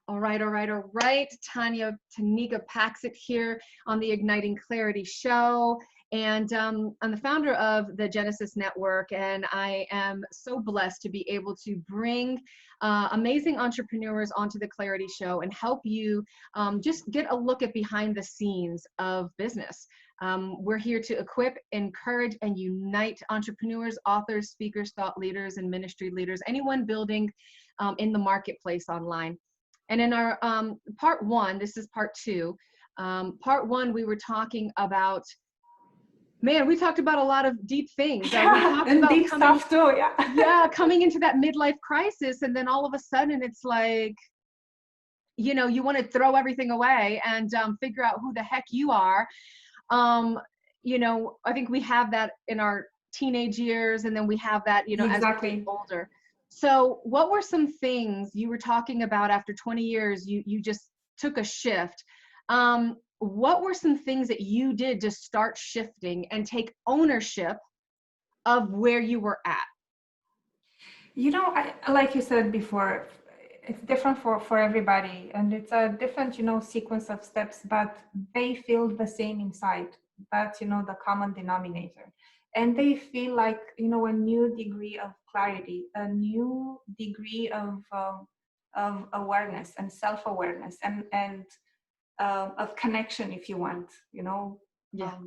All right, all right, all right. Tanya, Tenica Patxot here on the Igniting Clarity show. And I'm the founder of the Genesis Network, and I am so blessed to be able to bring amazing entrepreneurs onto the Clarity Show and help you just get a look at behind the scenes of business. We're here to equip, encourage, and unite entrepreneurs, authors, speakers, thought leaders, and ministry leaders, anyone building in the marketplace online. And in our part one, this is part two. Part one, we were talking about, man, we talked about a lot of deep things. We talked and about deep stuff too, yeah. Yeah, coming into that midlife crisis, and then all of a sudden it's like, you know, you want to throw everything away and figure out who the heck you are. You know, I think we have that in our teenage years, and then we have that, you know, Exactly. as we get older. So what were some things you were talking about after 20 years, you just took a shift? What were some things that you did to start shifting and take ownership of where you were at? You know, like you said before, it's different for everybody, and it's a different, you know, sequence of steps, but they feel the same inside. That's, you know, the common denominator. And they feel like, you know, a new degree of clarity, a new degree of awareness and self-awareness and of connection, if you want, you know. Yeah.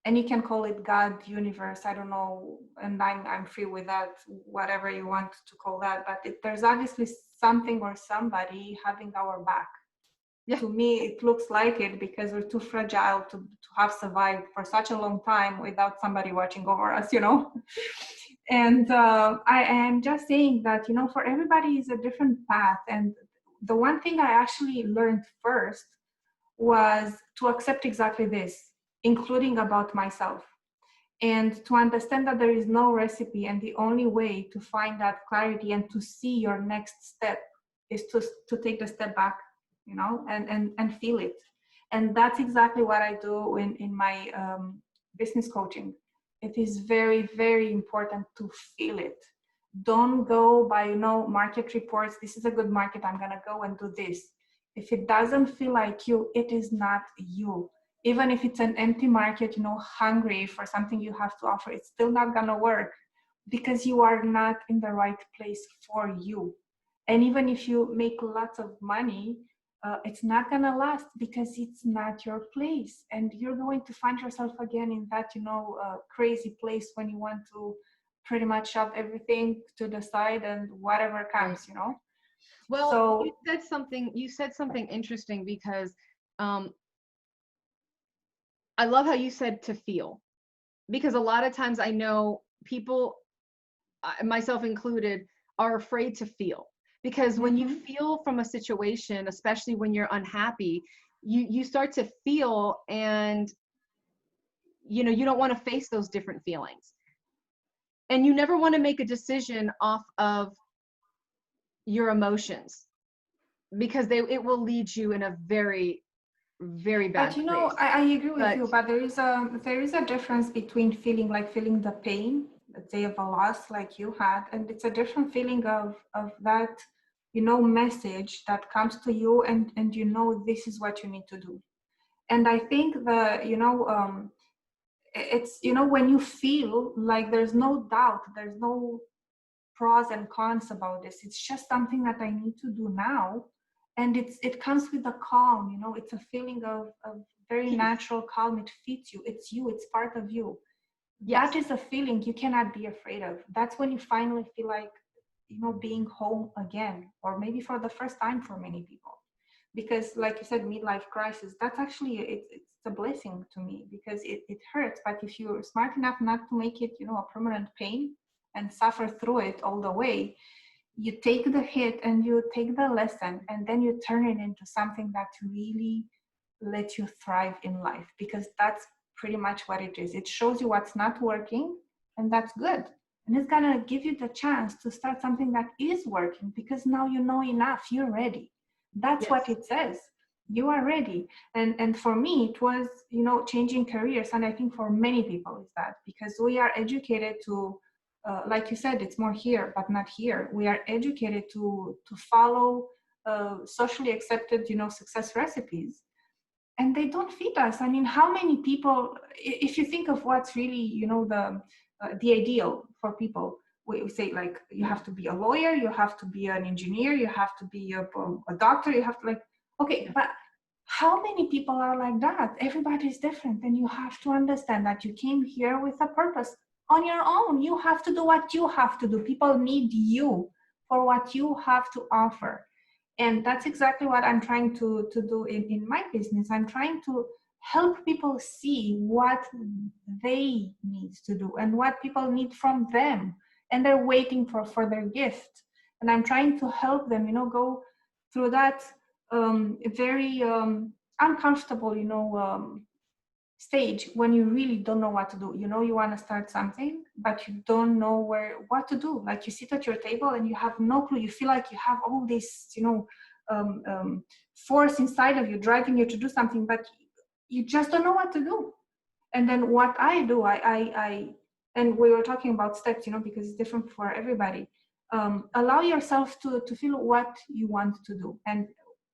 And you can call it God, universe, I don't know, and I'm free with that, whatever you want to call that. But there's obviously something or somebody having our back. Yeah. To me, it looks like it, because we're too fragile to have survived for such a long time without somebody watching over us, you know. And I am just saying that, you know, for everybody is a different path. And the one thing I actually learned first was to accept exactly this, including about myself, and to understand that there is no recipe, and the only way to find that clarity and to see your next step is to take the step back, you know, and feel it. And that's exactly what I do in my business coaching. It is very, very important to feel it. Don't go by, you know, market reports. This is a good market, I'm gonna go and do this. If it doesn't feel like you, it is not you. Even if it's an empty market, you know, hungry for something you have to offer, it's still not gonna work, because you are not in the right place for you. And even if you make lots of money, it's not gonna last, because it's not your place. And you're going to find yourself again in that, you know, crazy place when you want to pretty much shove everything to the side and whatever comes, Right. you know. Well, So you said something interesting, because I love how you said to feel, because a lot of times I know people, myself included, are afraid to feel, because when you feel from a situation, especially when you're unhappy, you start to feel, and you know, you don't want to face those different feelings, and you never want to make a decision off of your emotions, because it will lead you in a very, very bad but you know, place. I agree with But you, but there is a difference between feeling the pain, let's say, of a loss like you had, and it's a different feeling of that, you know, message that comes to you, and you know, this is what you need to do. And I think the, you know, it's, you know, when you feel like there's no doubt, there's no pros and cons about this, it's just something that I need to do now. And it comes with a calm, you know, it's a feeling of very peace. natural calm. It fits you, it's you, it's part of you. Yes. That is a feeling you cannot be afraid of. That's when you finally feel like, you know, being home again, or maybe for the first time for many people. Because like you said, midlife crisis, that's actually, it's a blessing to me, because it hurts. But if you're smart enough not to make it, you know, a permanent pain and suffer through it all the way, you take the hit and you take the lesson, and then you turn it into something that really lets you thrive in life, because that's pretty much what it is. It shows you what's not working, and that's good. And it's gonna give you the chance to start something that is working, because now you know enough, you're ready. That's Yes. what it says. You are ready. And for me, it was, you know, changing careers. And I think for many people is that, because we are educated to, like you said, it's more here, but not here. We are educated to follow socially accepted, success recipes, and they don't fit us. I mean, how many people, if you think of what's really, the ideal for people, we say like, you have to be a lawyer, you have to be an engineer, you have to be a doctor, you have to like, okay, but how many people are like that? Everybody is different, and you have to understand that you came here with a purpose on your own. You have to do what you have to do. People need you for what you have to offer. And that's exactly what I'm trying to do in my business. I'm trying to help people see what they need to do and what people need from them. And they're waiting for their gift. And I'm trying to help them, go through that very uncomfortable, stage when you really don't know what to do. You want to start something, but you don't know what to do. Like, you sit at your table and you have no clue. You feel like you have all this, force inside of you driving you to do something, but you just don't know what to do. And then what I do, I and we were talking about steps, because it's different for everybody. Allow yourself to feel what you want to do. And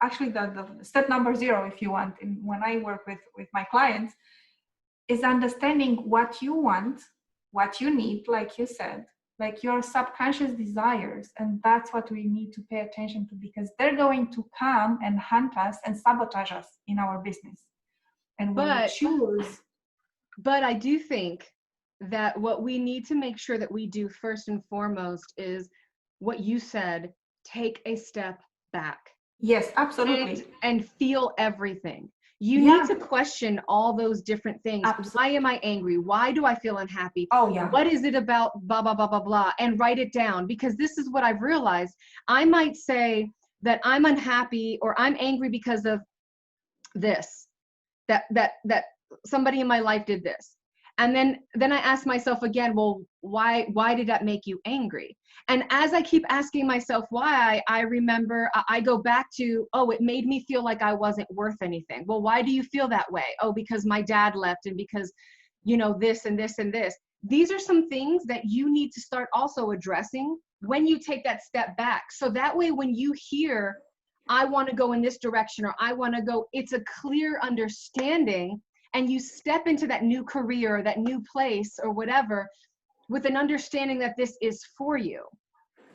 actually, the step number 0, if you want, when I work with my clients, is understanding what you want, what you need, like you said, like your subconscious desires. And that's what we need to pay attention to, because they're going to come and hunt us and sabotage us in our business. And when we choose. But I do think that what we need to make sure that we do first and foremost is what you said: take a step back. Yes, absolutely. And feel everything. You need to question all those different things. Absolutely. Why am I angry? Why do I feel unhappy? Oh, yeah. What is it about blah, blah, blah, blah, blah? And write it down, because this is what I've realized. I might say that I'm unhappy or I'm angry because of this, that somebody in my life did this. And then I ask myself again, well, why did that make you angry? And as I keep asking myself why, I remember, I go back to, oh, it made me feel like I wasn't worth anything. Well, why do you feel that way? Oh, because my dad left, and because, this and this and this. These are some things that you need to start also addressing when you take that step back. So that way, when you hear, I want to go in this direction, or I want to go, it's a clear understanding, and you step into that new career, that new place or whatever, with an understanding that this is for you.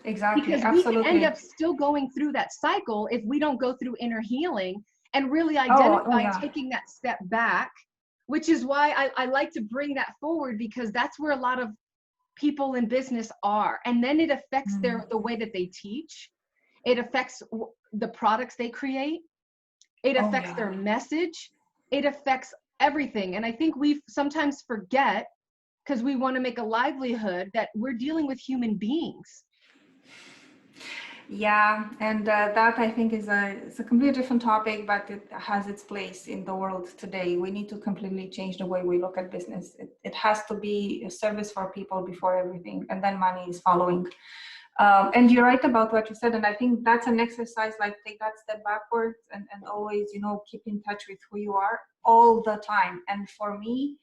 Exactly. Because absolutely. we can end up still going through that cycle if we don't go through inner healing and really identify taking that step back, which is why I like to bring that forward, because that's where a lot of people in business are. And then it affects the way that they teach. It affects the products they create. It affects their message. It affects everything. And I think we sometimes forget, because we want to make a livelihood, that we're dealing with human beings. Yeah, and that I think is it's a completely different topic, but it has its place in the world today. We need to completely change the way we look at business. It has to be a service for people before everything, and then money is following. And you're right about what you said, and I think that's an exercise, like take that step backwards and always, keep in touch with who you are all the time. And for me,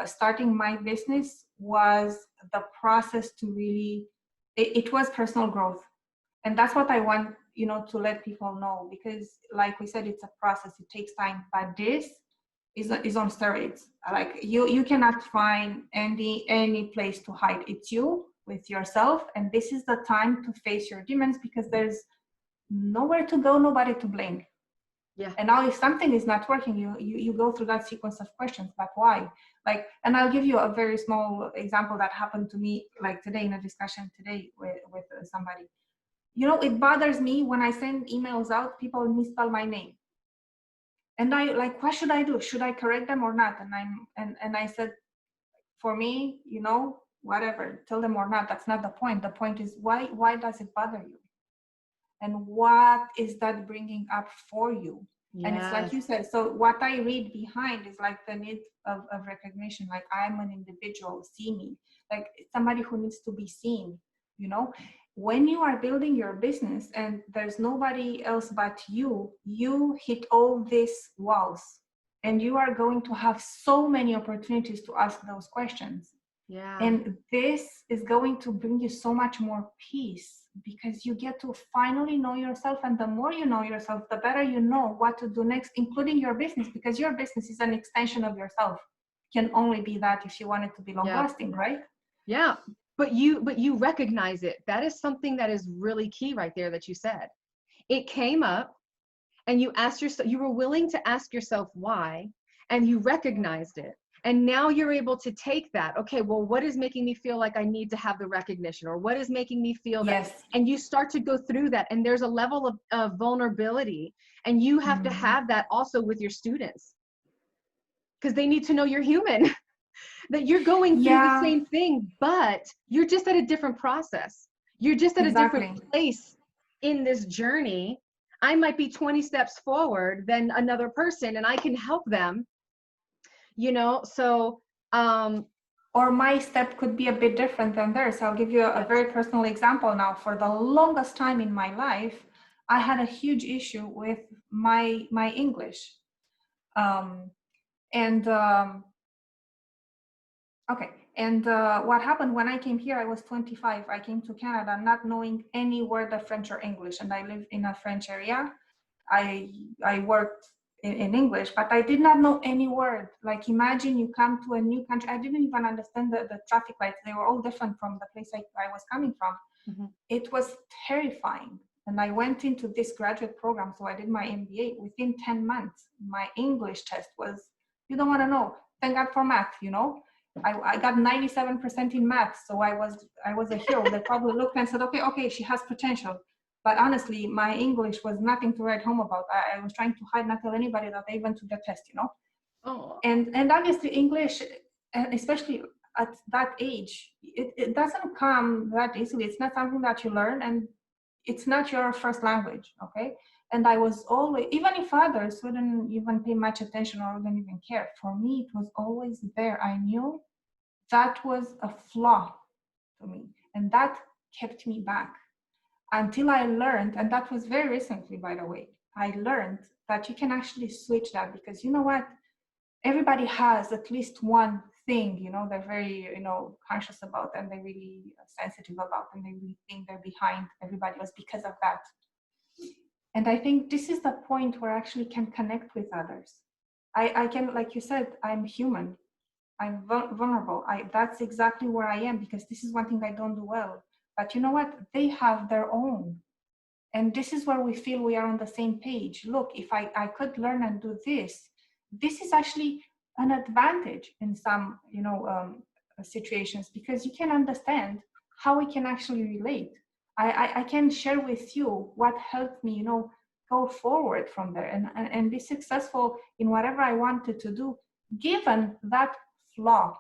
starting my business was the process to really, it was personal growth. And that's what I want, to let people know, because like we said, it's a process, it takes time, but this is on steroids. Like you cannot find any place to hide. It's you with yourself, and this is the time to face your demons, because there's nowhere to go, nobody to blame. Yeah. And now if something is not working, you go through that sequence of questions, but why? Like, and I'll give you a very small example that happened to me, like today in a discussion today with somebody. It bothers me when I send emails out, people misspell my name. And I like, what should I do? Should I correct them or not? And I said, for me, whatever, tell them or not, that's not the point. The point is, why does it bother you? And what is that bringing up for you? Yes. And it's like you said, so what I read behind is like the need of recognition, like I'm an individual, see me, like somebody who needs to be seen, When you are building your business and there's nobody else but you hit all these walls, and you are going to have so many opportunities to ask those questions. Yeah. And this is going to bring you so much more peace because you get to finally know yourself. And the more you know yourself, the better you know what to do next, including your business, because your business is an extension of yourself. Can only be that if you want it to be long lasting, right? Yeah. But you recognize it. That is something that is really key right there that you said. It came up and you asked yourself, you were willing to ask yourself why, and you recognized it. And now you're able to take that. Okay, well, what is making me feel like I need to have the recognition, or what is making me feel that? And you start to go through that. And there's a level of vulnerability. And you have to have that also with your students, because they need to know you're human, that you're going through the same thing, but you're just at a different process. You're just at a different place in this journey. I might be 20 steps forward than another person, and I can help them, you know, so or my step could be a bit different than theirs. I'll give you a very personal example now. For the longest time in my life, I had a huge issue with my English. What happened when I came here, I was 25. I came to Canada not knowing any word of French or English, and I lived in a French area. I worked in English, but I did not know any word. Like, imagine you come to a new country. I didn't even understand the traffic lights. They were all different from the place I was coming from. It was terrifying. And I went into this graduate program. So I did my MBA. Within 10 months, my English test was, you don't want to know. Thank God for math, you know. I got 97% in math. So I was a hero. They probably looked and said, okay, she has potential. But honestly, my English was nothing to write home about. I was trying to hide, not tell anybody that I even took the test, you know. And obviously English, especially at that age, it doesn't come that easily. It's not something that you learn, and it's not your first language, okay? And I was always, even if others wouldn't even pay much attention or wouldn't even care, for me, it was always there. I knew that was a flaw to me, and that kept me back until I learned, and that was very recently, by the way, I learned that you can actually switch that, because you know what? Everybody has at least one thing, you know, they're very, you know, conscious about, and they're really sensitive about, and they really think they're behind everybody else because of that. And I think this is the point where I actually can connect with others. I can, like you said, I'm human. I'm vulnerable. That's exactly where I am, because this is one thing I don't do well. But you know what? They have their own. And this is where we feel we are on the same page. Look, if I could learn and do this, this is actually an advantage in some, you know, situations, because you can understand how we can actually relate. I can share with you what helped me, you know, go forward from there and be successful in whatever I wanted to do, given that flaw.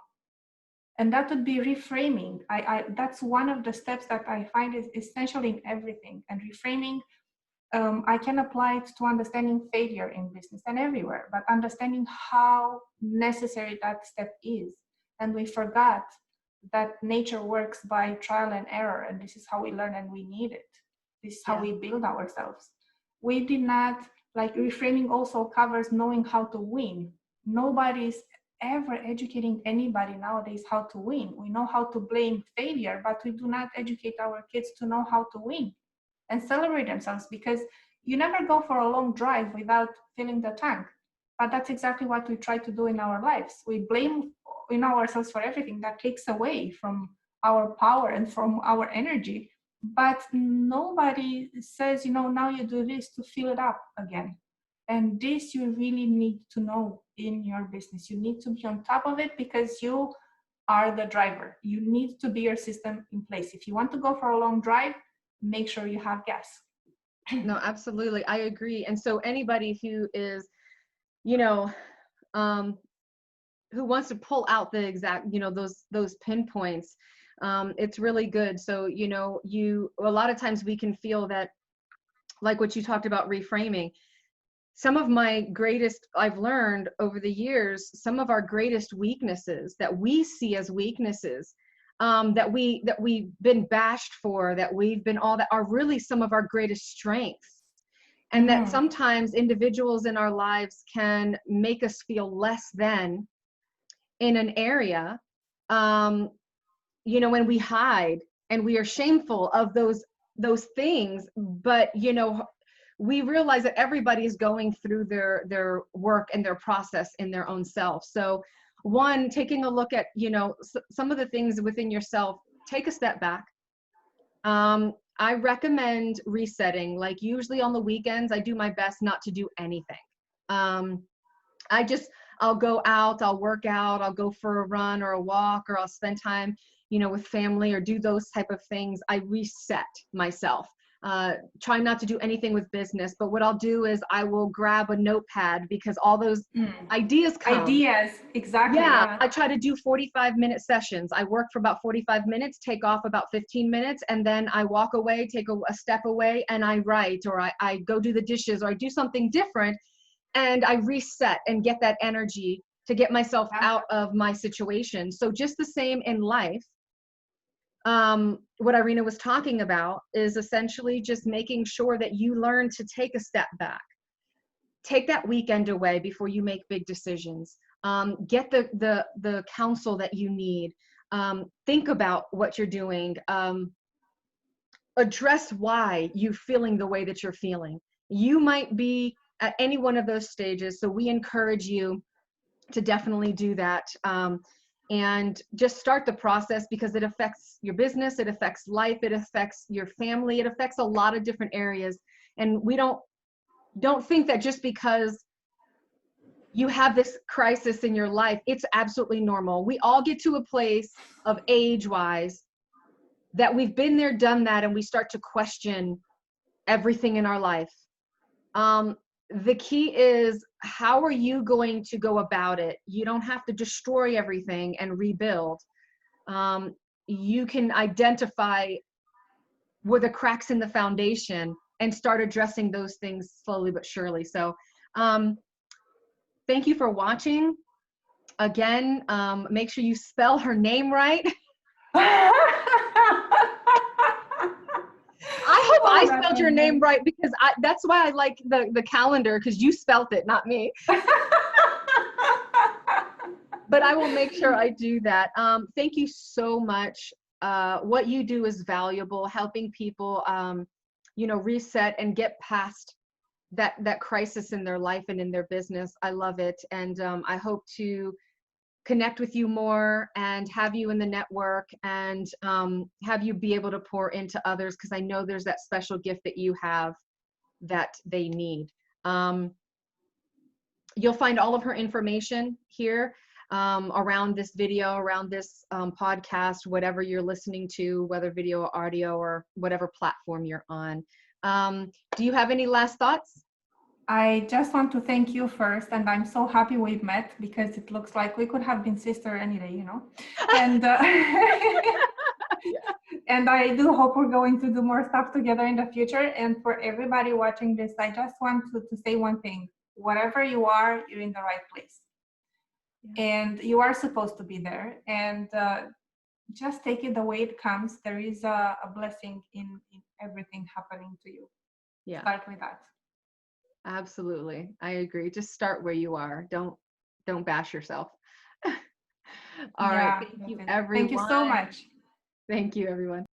And that would be reframing. That's one of the steps that I find is essential in everything. And reframing, I can apply it to understanding failure in business and everywhere, but understanding how necessary that step is. And we forgot that nature works by trial and error, and this is how we learn, and we need it. This is how we build ourselves. We did not, like, reframing also covers knowing how to win. Nobody's ever educating anybody nowadays how to win. We know how to blame failure, but we do not educate our kids to know how to win and celebrate themselves, because you never go for a long drive without filling the tank. But that's exactly what we try to do in our lives. We blame, you know, ourselves for everything. That takes away from our power and from our energy. But nobody says, you know, now you do this to fill it up again. And this you really need to know in your business. You need to be on top of it, because you are the driver. You need to be your system in place. If you want to go for a long drive, make sure you have gas. No, absolutely. I agree. And so anybody who is, you know, who wants to pull out the exact, you know, those pinpoints, it's really good. So, you know, a lot of times we can feel that, like what you talked about, reframing. Some of my greatest, I've learned over the years, some of our greatest weaknesses that we see as weaknesses, that we've been bashed for, that we've been all that, are really some of our greatest strengths. And that sometimes individuals in our lives can make us feel less than in an area, you know, when we hide and we are shameful of those those things, but you know, we realize that everybody is going through their work and their process in their own self. So one, taking a look at, you know, some of the things within yourself, take a step back. I recommend resetting. Like usually on the weekends, I do my best not to do anything. Um, I'll go out, I'll work out, I'll go for a run or a walk, or I'll spend time, you know, with family or do those type of things. I reset myself. Try not to do anything with business, but what I'll do is I will grab a notepad because all those ideas come. Ideas, exactly. Yeah, Yeah. I try to do 45-minute sessions. I work for about 45 minutes, take off about 15 minutes, and then I walk away, take a step away, and I write, or I go do the dishes, or I do something different, and I reset and get that energy to get myself out of my situation. So just the same in life. What Irina was talking about is essentially just making sure that you learn to take a step back. Take that weekend away before you make big decisions. Get the counsel that you need. Think about what you're doing. Address why you're feeling the way that you're feeling. You might be at any one of those stages, so we encourage you to definitely do that. And just start the process, because it affects your business, it affects life, it affects your family, it affects a lot of different areas. And we don't think that just because you have this crisis in your life, it's absolutely normal. We all get to a place of age-wise that we've been there, done that, and we start to question everything in our life. The key is, how are you going to go about it? You don't have to destroy everything and rebuild. You can identify where the cracks in the foundation and start addressing those things slowly but surely. So thank you for watching. Again, make sure you spell her name right. I hope I spelled your name right, because that's why I like the calendar, because you spelt it, not me. But I will make sure I do that. Thank you so much. What you do is valuable, helping people, you know, reset and get past that crisis in their life and in their business. I love it. And I hope to connect with you more and have you in the network, and have you be able to pour into others, because I know there's that special gift that you have that they need. You'll find all of her information here around this video, around this podcast, whatever you're listening to, whether video or audio or whatever platform you're on. Do you have any last thoughts? I just want to thank you first, and I'm so happy we've met, because it looks like we could have been sister any day, you know. And and I do hope we're going to do more stuff together in the future. And for everybody watching this, I just want to say one thing: whatever you are, you're in the right place, and you are supposed to be there. And just take it the way it comes. There is a blessing in everything happening to you. Yeah. Start with that. Absolutely. I agree. Just start where you are. Don't bash yourself. All right. Thank you, everyone. Thank you so much. Thank you, everyone.